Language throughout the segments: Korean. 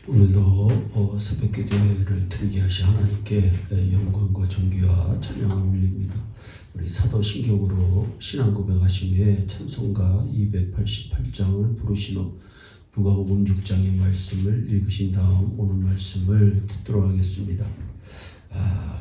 오늘도 새벽 기도회를 드리게 하신 하나님께 영광과 존귀와 찬양을 올립니다. 우리 사도신경으로 신앙 고백하신 후에 찬송가 288장을 부르신 후 누가복음 6장의 말씀을 읽으신 다음 오늘 말씀을 듣도록 하겠습니다.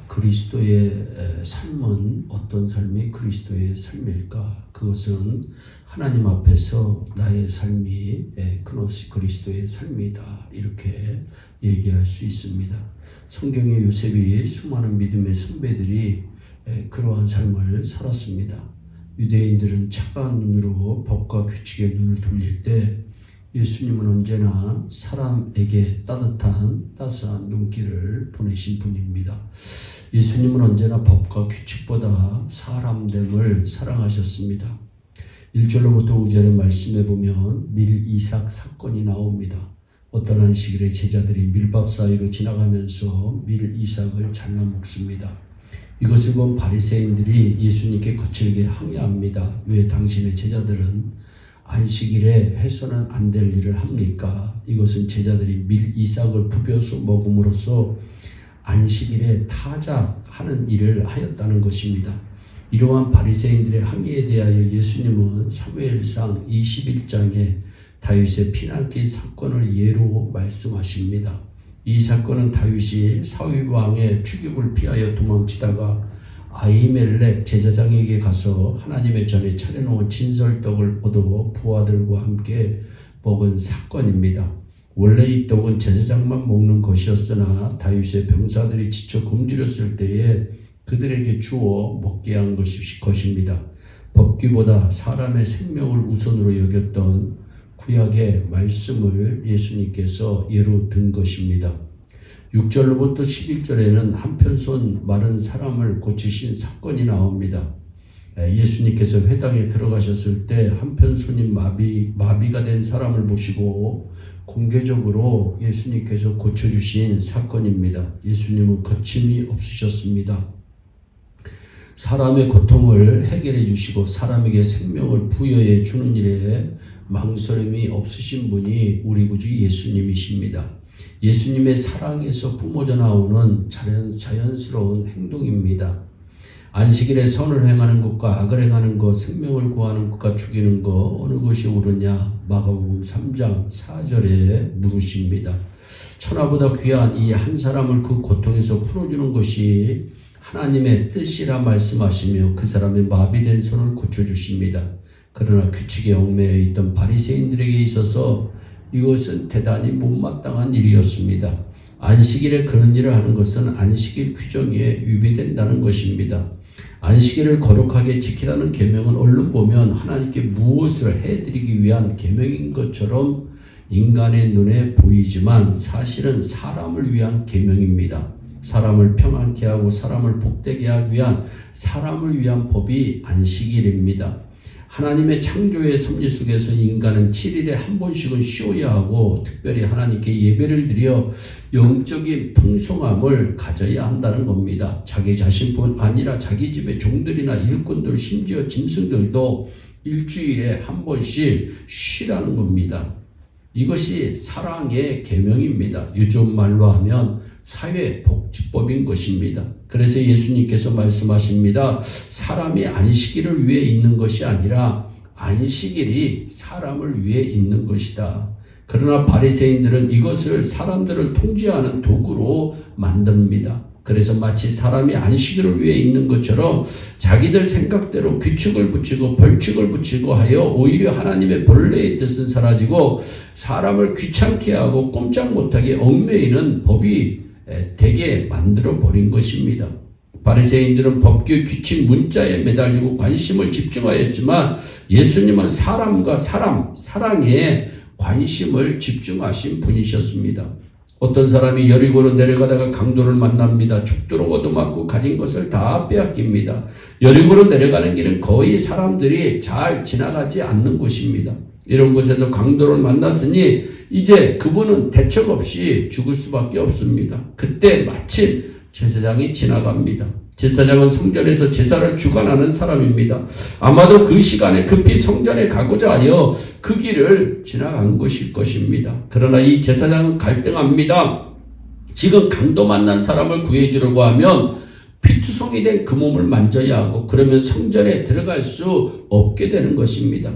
그리스도의 삶은 어떤 삶이 그리스도의 삶일까? 그것은 하나님 앞에서 나의 삶이 그노시 그리스도의 삶이다, 이렇게 얘기할 수 있습니다. 성경의 요셉이 수많은 믿음의 선배들이 그러한 삶을 살았습니다. 유대인들은 차가운 눈으로 법과 규칙의 눈을 돌릴 때 예수님은 언제나 사람에게 따스한 눈길을 보내신 분입니다. 예수님은 언제나 법과 규칙보다 사람됨을 사랑하셨습니다. 1절로부터 5절의 말씀에 보면 밀이삭 사건이 나옵니다. 어떤 안식일에 제자들이 밀밥 사이로 지나가면서 밀이삭을 잘라 먹습니다. 이것을 본 바리새인들이 예수님께 거칠게 항의합니다. 왜 당신의 제자들은 안식일에 해서는 안 될 일을 합니까? 이것은 제자들이 밀이삭을 부벼서 먹음으로써 안식일에 타작하는 일을 하였다는 것입니다. 이러한 바리새인들의 항의에 대하여 예수님은 사무엘상 21장에 다윗의 피난길 사건을 예로 말씀하십니다. 이 사건은 다윗이 사울 왕의 추격을 피하여 도망치다가 아히멜렉 제사장에게 가서 하나님의 전에 차려놓은 진설떡을 얻어 부하들과 함께 먹은 사건입니다. 원래 이 떡은 제사장만 먹는 것이었으나 다윗의 병사들이 지쳐 굶주렸을 때에 그들에게 주어 먹게 한 것입니다. 법규보다 사람의 생명을 우선으로 여겼던 구약의 말씀을 예수님께서 예로 든 것입니다. 6절로부터 11절에는 한편 손 마른 사람을 고치신 사건이 나옵니다. 예수님께서 회당에 들어가셨을 때 한편 손이 마비가 된 사람을 보시고 공개적으로 예수님께서 고쳐주신 사건입니다. 예수님은 거침이 없으셨습니다. 사람의 고통을 해결해 주시고 사람에게 생명을 부여해 주는 일에 망설임이 없으신 분이 우리 구주 예수님이십니다. 예수님의 사랑에서 뿜어져 나오는 자연스러운 행동입니다. 안식일에 선을 행하는 것과 악을 행하는 것, 생명을 구하는 것과 죽이는 것, 어느 것이 옳으냐? 마가복음 3장 4절에 물으십니다. 천하보다 귀한 이 한 사람을 그 고통에서 풀어주는 것이 하나님의 뜻이라 말씀하시며 그 사람의 마비된 손을 고쳐주십니다. 그러나 규칙에 얽매여 있던 바리새인들에게 있어서 이것은 대단히 못마땅한 일이었습니다. 안식일에 그런 일을 하는 것은 안식일 규정에 위배된다는 것입니다. 안식일을 거룩하게 지키라는 계명은 얼른 보면 하나님께 무엇을 해드리기 위한 계명인 것처럼 인간의 눈에 보이지만 사실은 사람을 위한 계명입니다. 사람을 평안케 하고 사람을 복되게 하기 위한 사람을 위한 법이 안식일입니다. 하나님의 창조의 섭리 속에서 인간은 7일에 한 번씩은 쉬어야 하고 특별히 하나님께 예배를 드려 영적인 풍성함을 가져야 한다는 겁니다. 자기 자신뿐 아니라 자기 집의 종들이나 일꾼들 심지어 짐승들도 일주일에 한 번씩 쉬라는 겁니다. 이것이 사랑의 계명입니다. 요즘 말로 하면 사회복지법인 것입니다. 그래서 예수님께서 말씀하십니다. 사람이 안식일을 위해 있는 것이 아니라 안식일이 사람을 위해 있는 것이다. 그러나 바리새인들은 이것을 사람들을 통제하는 도구로 만듭니다. 그래서 마치 사람이 안식일을 위해 있는 것처럼 자기들 생각대로 규칙을 붙이고 벌칙을 붙이고 하여 오히려 하나님의 본래의 뜻은 사라지고 사람을 귀찮게 하고 꼼짝 못하게 얽매이는 법이 되게 만들어 버린 것입니다. 바리새인들은 법규, 규칙, 문자에 매달리고 관심을 집중하였지만 예수님은 사람과 사랑에 관심을 집중하신 분이셨습니다. 어떤 사람이 여리고로 내려가다가 강도를 만납니다. 죽도록 얻어맞고 가진 것을 다 빼앗깁니다. 여리고로 내려가는 길은 거의 사람들이 잘 지나가지 않는 곳입니다. 이런 곳에서 강도를 만났으니 이제 그분은 대책 없이 죽을 수밖에 없습니다. 그때 마침 제사장이 지나갑니다. 제사장은 성전에서 제사를 주관하는 사람입니다. 아마도 그 시간에 급히 성전에 가고자 하여 그 길을 지나간 것일 것입니다. 그러나 이 제사장은 갈등합니다. 지금 강도 만난 사람을 구해주려고 하면 피투성이 된 그 몸을 만져야 하고 그러면 성전에 들어갈 수 없게 되는 것입니다.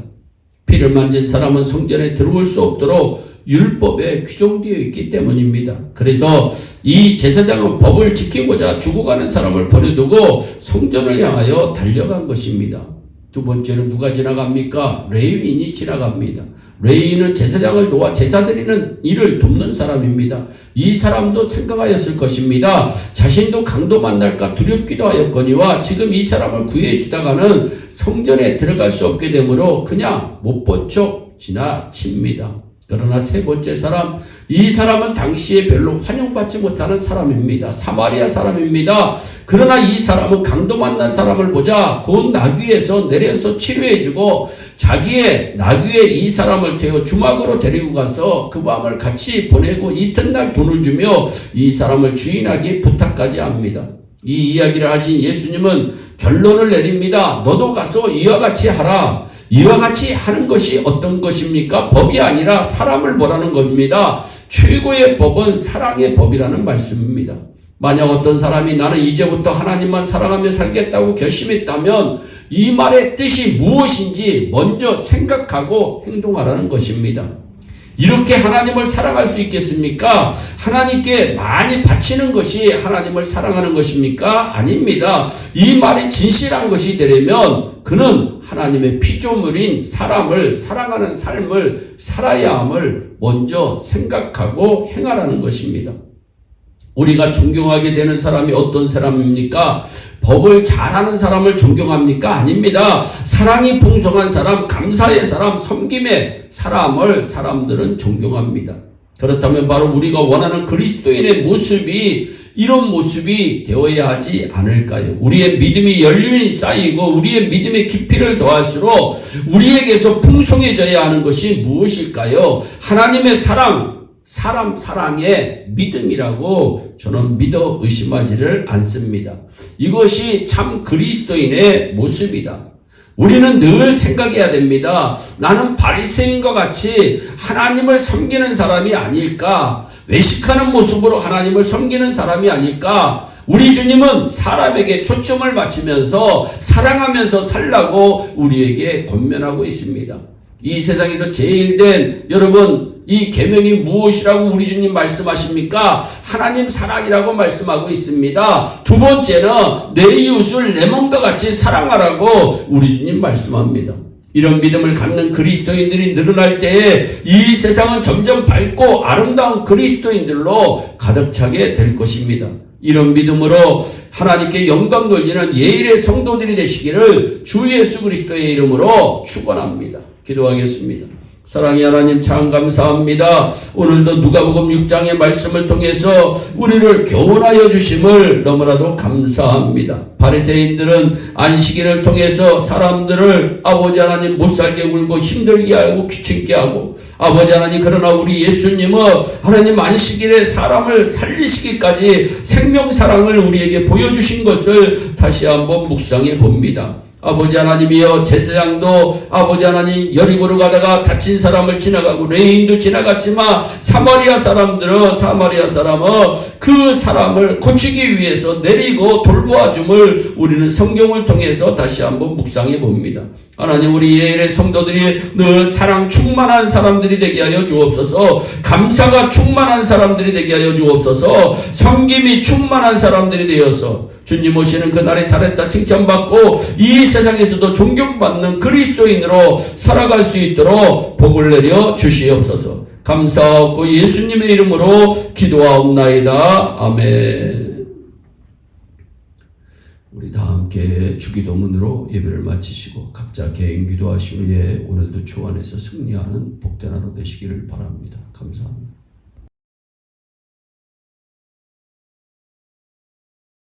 피를 만진 사람은 성전에 들어올 수 없도록 율법에 규정되어 있기 때문입니다. 그래서 이 제사장은 법을 지키고자 죽어가는 사람을 버려두고 성전을 향하여 달려간 것입니다. 두 번째로 누가 지나갑니까? 레위인이 지나갑니다. 레위인은 제사장을 도와 제사드리는 일을 돕는 사람입니다. 이 사람도 생각하였을 것입니다. 자신도 강도 만날까 두렵기도 하였거니와 지금 이 사람을 구해주다가는 성전에 들어갈 수 없게 되므로 그냥 못 본 척 지나칩니다. 그러나 세 번째 사람, 이 사람은 당시에 별로 환영받지 못하는 사람입니다. 사마리아 사람입니다. 그러나 이 사람은 강도 만난 사람을 보자 곧 나귀에서 내려서 치료해주고 자기의 나귀에 이 사람을 태워 주막으로 데리고 가서 그 밤을 같이 보내고 이튿날 돈을 주며 이 사람을 주인하기 부탁까지 합니다. 이 이야기를 하신 예수님은 결론을 내립니다. 너도 가서 이와 같이 하라. 이와 같이 하는 것이 어떤 것입니까? 법이 아니라 사람을 보라는 겁니다. 최고의 법은 사랑의 법이라는 말씀입니다. 만약 어떤 사람이 나는 이제부터 하나님만 사랑하며 살겠다고 결심했다면 이 말의 뜻이 무엇인지 먼저 생각하고 행동하라는 것입니다. 이렇게 하나님을 사랑할 수 있겠습니까? 하나님께 많이 바치는 것이 하나님을 사랑하는 것입니까? 아닙니다. 이 말이 진실한 것이 되려면 그는 하나님의 피조물인 사람을 사랑하는 삶을 살아야 함을 먼저 생각하고 행하라는 것입니다. 우리가 존경하게 되는 사람이 어떤 사람입니까? 법을 잘하는 사람을 존경합니까? 아닙니다. 사랑이 풍성한 사람, 감사의 사람, 섬김의 사람을 사람들은 존경합니다. 그렇다면 바로 우리가 원하는 그리스도인의 모습이 이런 모습이 되어야 하지 않을까요? 우리의 믿음이 연륜이 쌓이고 우리의 믿음의 깊이를 더할수록 우리에게서 풍성해져야 하는 것이 무엇일까요? 하나님의 사랑, 사람 사랑의 믿음이라고 저는 믿어 의심하지를 않습니다. 이것이 참 그리스도인의 모습이다. 우리는 늘 생각해야 됩니다. 나는 바리새인과 같이 하나님을 섬기는 사람이 아닐까? 외식하는 모습으로 하나님을 섬기는 사람이 아닐까? 우리 주님은 사람에게 초점을 맞추면서 사랑하면서 살라고 우리에게 권면하고 있습니다. 이 세상에서 제일 된 여러분 이 계명이 무엇이라고 우리 주님 말씀하십니까? 하나님 사랑이라고 말씀하고 있습니다. 두 번째는 내 이웃을 내 몸과 같이 사랑하라고 우리 주님 말씀합니다. 이런 믿음을 갖는 그리스도인들이 늘어날 때에 이 세상은 점점 밝고 아름다운 그리스도인들로 가득 차게 될 것입니다. 이런 믿음으로 하나님께 영광 돌리는 예일의 성도들이 되시기를 주 예수 그리스도의 이름으로 축원합니다. 기도하겠습니다. 사랑의 하나님 참 감사합니다. 오늘도 누가복음 6장의 말씀을 통해서 우리를 교훈하여 주심을 너무나도 감사합니다. 바리새인들은 안식일을 통해서 사람들을 아버지 하나님 못살게 굴고 힘들게 하고 귀찮게 하고 아버지 하나님 그러나 우리 예수님은 하나님 안식일에 사람을 살리시기까지 생명사랑을 우리에게 보여주신 것을 다시 한번 묵상해 봅니다. 아버지 하나님이여 제사장도 아버지 하나님 여리고로 가다가 다친 사람을 지나가고 레인도 지나갔지만 사마리아 사람은 그 사람을 고치기 위해서 내리고 돌보아줌을 우리는 성경을 통해서 다시 한번 묵상해 봅니다. 하나님 우리 예일의 성도들이 늘 사랑 충만한 사람들이 되게 하여 주옵소서. 감사가 충만한 사람들이 되게 하여 주옵소서. 섬김이 충만한 사람들이 되어서 주님 오시는 그날에 잘했다 칭찬받고 이 세상에서도 존경받는 그리스도인으로 살아갈 수 있도록 복을 내려 주시옵소서. 감사하고 예수님의 이름으로 기도하옵나이다. 아멘. 우리 다 함께 주기도문으로 예배를 마치시고 각자 개인 기도하신 후에 오늘도 주 안에서 승리하는 복된 하루 되시기를 바랍니다. 감사합니다.